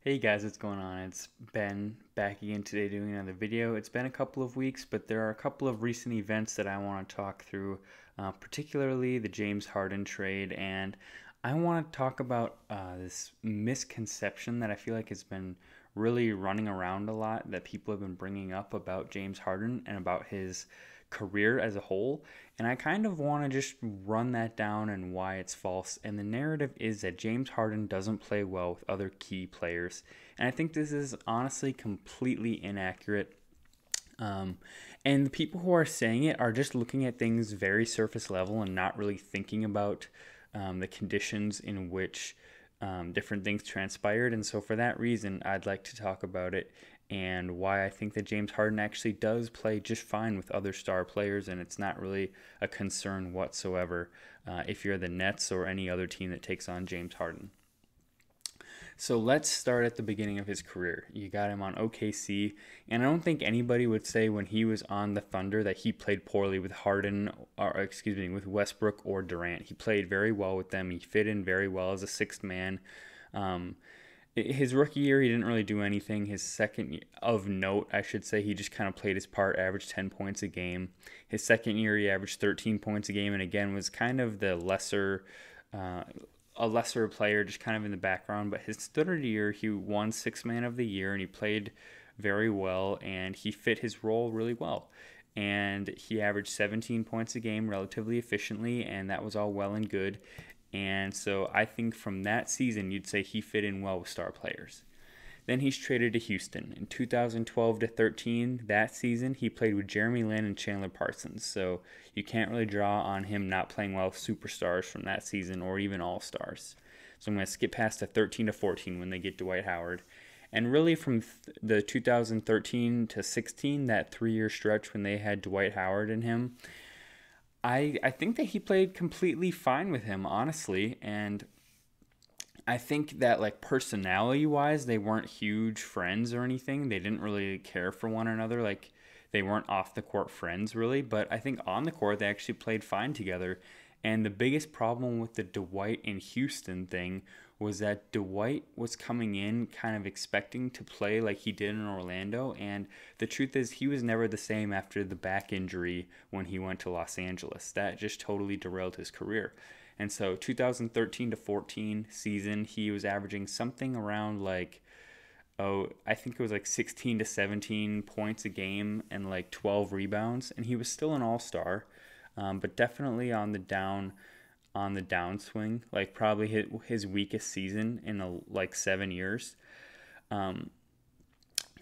Hey guys, what's going on? It's Ben back again today doing another video. It's been a couple of weeks, but there are a couple of recent events that I want to talk through, particularly the James Harden trade, and I want to talk about this misconception that I feel like has been really running around a lot that people have been bringing up about James Harden and about his career as a whole. And I kind of want to just run that down and why it's false. And the narrative is that James Harden doesn't play well with other key players. And I think this is honestly completely inaccurate. Um, and the people who are saying it are just looking at things very surface level and not really thinking about the conditions in which different things transpired. And so, for that reason, I'd like to talk about it and why I think that James Harden actually does play just fine with other star players, and it's not really a concern whatsoever if you're the Nets or any other team that takes on James Harden. So let's start at the beginning of his career. You got him on OKC, and I don't think anybody would say when he was on the Thunder that he played poorly with Harden, or excuse me, with Westbrook or Durant. He played very well with them. He fit in very well as a sixth man. Um, his rookie year, he didn't really do anything. His second of note, I should say, he just kind of played his part, averaged 10 points a game. His second year, he averaged 13 points a game, and again was kind of the uh, a lesser player, just kind of in the background. But his third year, he won Sixth Man of the Year, and he played very well, and he fit his role really well. And he averaged 17 points a game relatively efficiently, and that was all well and good. And so I think from that season, you'd say he fit in well with star players. Then he's traded to Houston. In 2012 to 13, that season, he played with Jeremy Lin and Chandler Parsons. So you can't really draw on him not playing well with superstars from that season or even all-stars. So I'm going to skip past to 13 to 14 when they get Dwight Howard. And really from the 2013 to 16, that 3-year stretch when they had Dwight Howard in him, I think that he played completely fine with him, honestly. And I think that like personality wise, they weren't huge friends or anything. They didn't really care for one another. Like they weren't off the court friends really, but I think on the court they actually played fine together. And the biggest problem with the Dwight in Houston thing was that Dwight was coming in kind of expecting to play like he did in Orlando. And the truth is, he was never the same after the back injury when he went to Los Angeles. That just totally derailed his career. And so 2013 to 14 season, he was averaging something around like, I think it was like 16 to 17 points a game and like 12 rebounds. And he was still an all-star, but definitely on the downswing, like probably his weakest season in like 7 years. Um,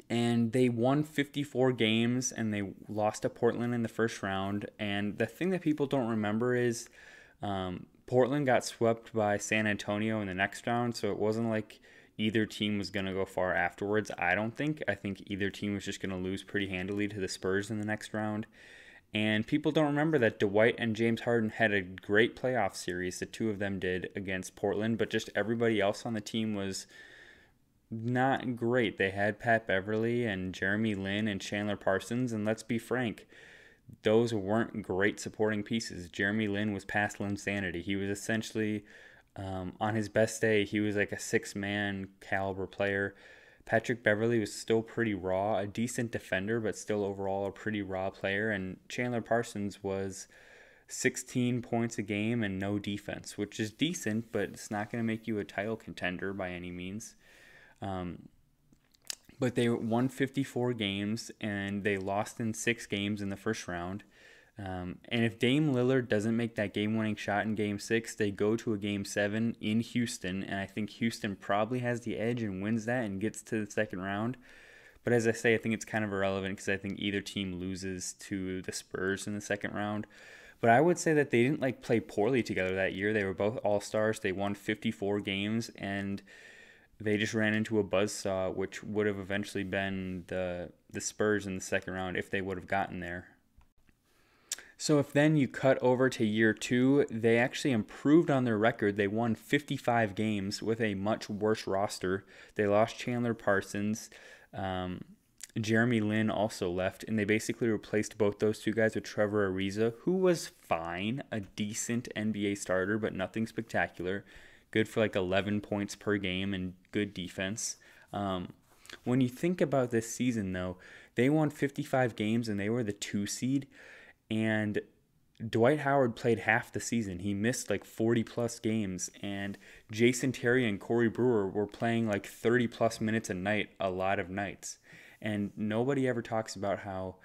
and they won 54 games and they lost to Portland in the first round. And the thing that people don't remember is Portland got swept by San Antonio in the next round, so it wasn't like either team was going to go far afterwards. I don't think. I think either team was just going to lose pretty handily to the Spurs in the next round. And people don't remember that Dwight and James Harden had a great playoff series. The two of them did against Portland, but just everybody else on the team was not great. They had Pat Beverly and Jeremy Lin and Chandler Parsons, and let's be frank, those weren't great supporting pieces. Jeremy Lin was past Linsanity. He was essentially, on his best day, he was like a six-man caliber player. Patrick Beverly was still pretty raw, a decent defender, but still overall a pretty raw player. And Chandler Parsons was 16 points a game and no defense, which is decent, but it's not going to make you a title contender by any means. Um, but they won 54 games and they lost in 6 games in the first round. And if Dame Lillard doesn't make that game-winning shot in Game 6, they go to a Game 7 in Houston, and I think Houston probably has the edge and wins that and gets to the second round. But as I say, I think it's kind of irrelevant because I think either team loses to the Spurs in the second round. But I would say that they didn't like play poorly together that year. They were both all-stars. They won 54 games, and they just ran into a buzzsaw, which would have eventually been the Spurs in the second round if they would have gotten there. So if then you cut over to year 2, they actually improved on their record. They won 55 games with a much worse roster. They lost Chandler Parsons. Jeremy Lin also left, and they basically replaced both those two guys with Trevor Ariza, who was fine, a decent NBA starter, but nothing spectacular. Good for like 11 points per game and good defense. When you think about this season, though, they won 55 games and they were the 2 seed. And Dwight Howard played half the season. He missed like 40 plus games. And Jason Terry and Corey Brewer were playing like 30 plus minutes a night, a lot of nights. And nobody ever talks about how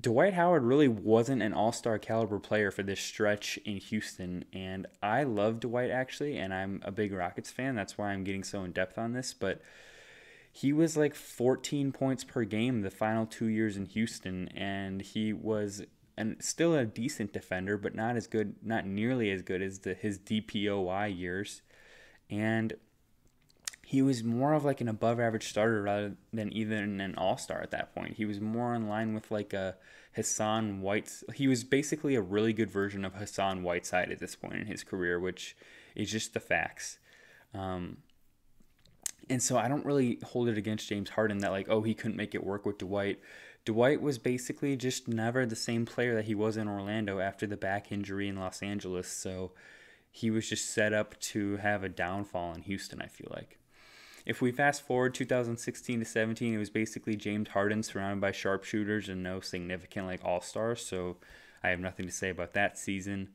Dwight Howard really wasn't an all-star caliber player for this stretch in Houston, and I love Dwight actually, and I'm a big Rockets fan. That's why I'm getting so in depth on this, but he was like 14 points per game the final 2 years in Houston, and he was still a decent defender, but not as good, not nearly as good as his DPOY years, and he was more of like an above average starter rather than even an all-star at that point. He was more in line with like a Hassan White. He was basically a really good version of Hassan Whiteside at this point in his career, which is just the facts. And so I don't really hold it against James Harden that like, oh, he couldn't make it work with Dwight. Dwight was basically just never the same player that he was in Orlando after the back injury in Los Angeles. So he was just set up to have a downfall in Houston, I feel like. If we fast forward 2016 to 17, it was basically James Harden surrounded by sharpshooters and no significant like all-stars, so I have nothing to say about that season.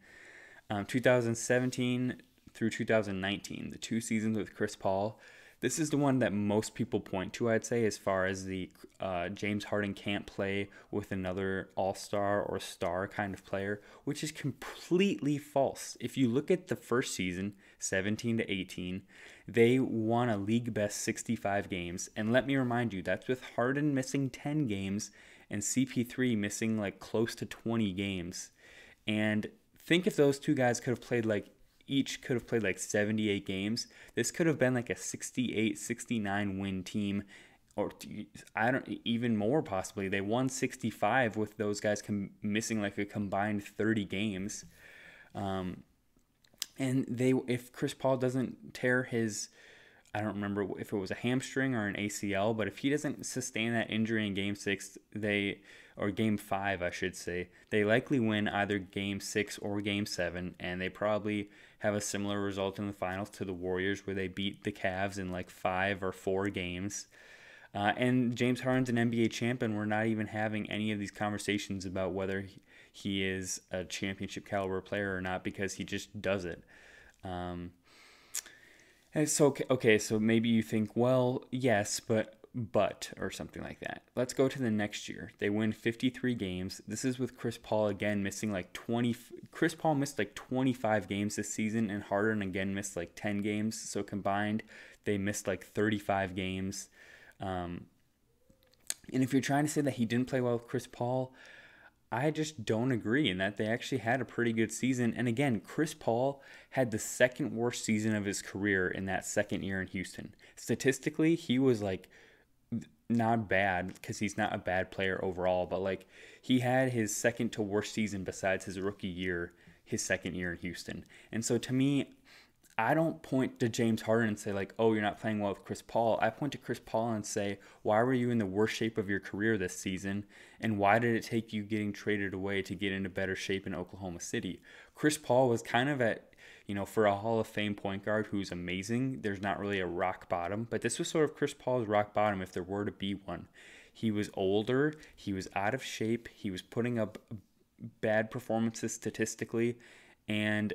2017 through 2019, the 2 seasons with Chris Paul, this is the one that most people point to, I'd say, as far as the James Harden can't play with another all-star or star kind of player, which is completely false. If you look at the first season, 17 to 18, they won a league best 65 games. And let me remind you, that's with Harden missing 10 games and CP3 missing like close to 20 games. And think if those two guys could have played like each could have played like 78 games. This could have been like a 68, 69 win team, or I don't even more possibly. They won 65 with those guys missing like a combined 30 games. And if Chris Paul doesn't tear his, I don't remember if it was a hamstring or an ACL, but if he doesn't sustain that injury in Game 6, or Game 5, I should say, they likely win either Game 6 or Game 7, and they probably have a similar result in the finals to the Warriors, where they beat the Cavs in like 5 or 4 games. And James Harden's an NBA champion. We're not even having any of these conversations about whether he is a championship caliber player or not, because he just does it. And so, okay, so maybe you think, well, yes, but or something like that. Let's go to the next year. They win 53 games. This is with Chris Paul again missing like 20. Chris Paul missed like 25 games this season, and Harden again missed like 10 games. So combined, they missed like 35 games. And if you're trying to say that he didn't play well with Chris Paul, I just don't agree in that they actually had a pretty good season. And again, Chris Paul had the second worst season of his career in that second year in Houston. Statistically, he was like not bad, because he's not a bad player overall, but like he had his second to worst season besides his rookie year, his second year in Houston. And so to me, I don't point to James Harden and say like, oh, you're not playing well with Chris Paul. I point to Chris Paul and say, why were you in the worst shape of your career this season? And why did it take you getting traded away to get into better shape in Oklahoma City? Chris Paul was kind of at, for a Hall of Fame point guard who's amazing, there's not really a rock bottom. But this was sort of Chris Paul's rock bottom, if there were to be one. He was older. He was out of shape. He was putting up bad performances statistically. And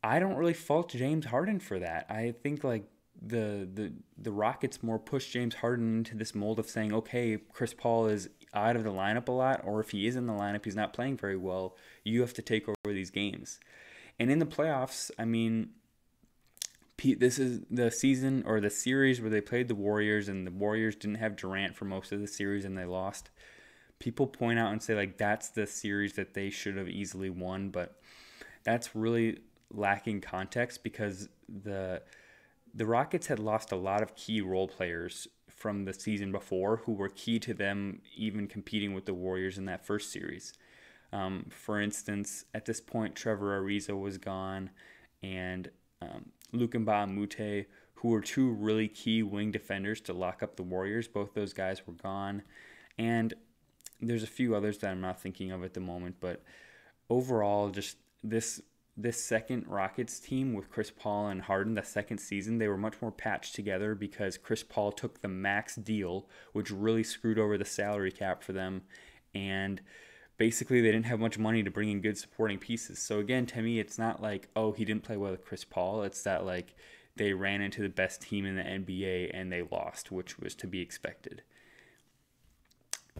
I don't really fault James Harden for that. I think like the Rockets more push James Harden into this mold of saying, okay, Chris Paul is out of the lineup a lot, or if he is in the lineup, he's not playing very well. You have to take over these games. And in the playoffs, I mean, this is the season or the series where they played the Warriors, and the Warriors didn't have Durant for most of the series and they lost. People point out and say like that's the series that they should have easily won, but that's really lacking context, because the Rockets had lost a lot of key role players from the season before who were key to them even competing with the Warriors in that first series. For instance, at this point, Trevor Ariza was gone, and Luka Mbamute, who were two really key wing defenders to lock up the Warriors. Both those guys were gone. And there's a few others that I'm not thinking of at the moment, but overall, just this second Rockets team with Chris Paul and Harden, the second season, they were much more patched together because Chris Paul took the max deal, which really screwed over the salary cap for them. And basically, they didn't have much money to bring in good supporting pieces. So again, to me, it's not like, oh, he didn't play well with Chris Paul. It's that like they ran into the best team in the NBA and they lost, which was to be expected.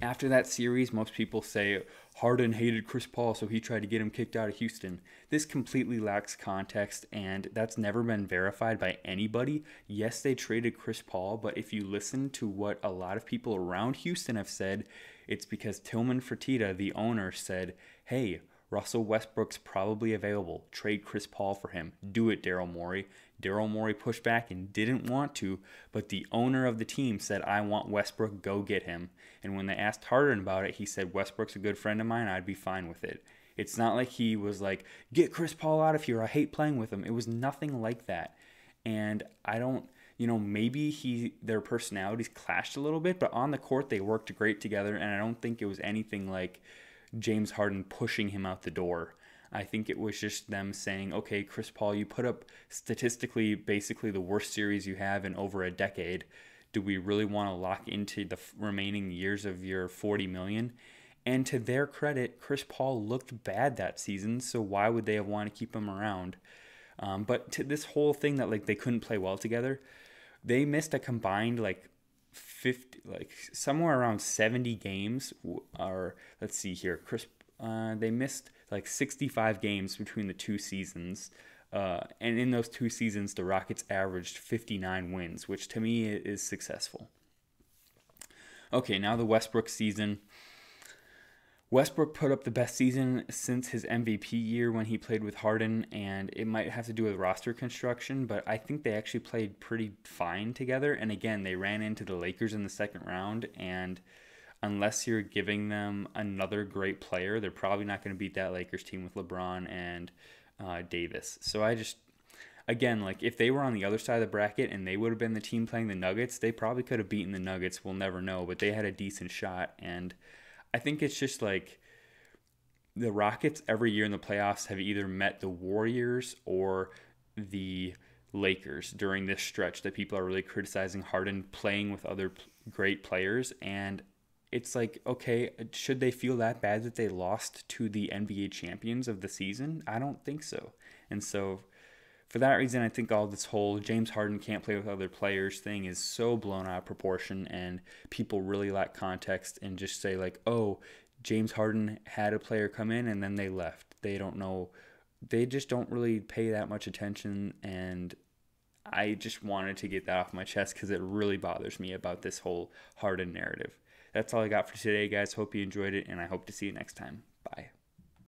After that series, most people say Harden hated Chris Paul, so he tried to get him kicked out of Houston. This completely lacks context, and that's never been verified by anybody. Yes, they traded Chris Paul, but if you listen to what a lot of people around Houston have said, it's because Tillman Fertitta, the owner, said, hey, Russell Westbrook's probably available. Trade Chris Paul for him. Do it, Daryl Morey. Daryl Morey pushed back and didn't want to, but the owner of the team said, I want Westbrook, go get him. And when they asked Harden about it, he said, Westbrook's a good friend of mine, I'd be fine with it. It's not like he was like, get Chris Paul out of here, I hate playing with him. It was nothing like that. And I don't, maybe their personalities clashed a little bit, but on the court they worked great together, and I don't think it was anything like James Harden pushing him out the door. I think it was just them saying, okay, Chris Paul, you put up statistically basically the worst series you have in over a decade. Do we really want to lock into the remaining years of your $40 million? And to their credit, Chris Paul looked bad that season, so why would they have wanted to keep him around? But to this whole thing that like they couldn't play well together, they missed a combined like 50, like somewhere around 70 games. Or let's see here, they missed like 65 games between the two seasons. And in those two seasons, the Rockets averaged 59 wins, which to me is successful. Okay, now the Westbrook season. Westbrook put up the best season since his MVP year when he played with Harden, and it might have to do with roster construction, but I think they actually played pretty fine together. And again, they ran into the Lakers in the second round, and unless you're giving them another great player, they're probably not going to beat that Lakers team with LeBron and Davis. So again, like if they were on the other side of the bracket and they would have been the team playing the Nuggets, they probably could have beaten the Nuggets. We'll never know, but they had a decent shot. And I think it's just like the Rockets every year in the playoffs have either met the Warriors or the Lakers during this stretch that people are really criticizing Harden playing with other great players. And it's like, okay, should they feel that bad that they lost to the NBA champions of the season? I don't think so. And so for that reason, I think all this whole James Harden can't play with other players thing is so blown out of proportion, and people really lack context and just say like, oh, James Harden had a player come in and then they left. They don't know. They just don't really pay that much attention, and I just wanted to get that off my chest because it really bothers me about this whole Harden narrative. That's all I got for today, guys. Hope you enjoyed it, and I hope to see you next time.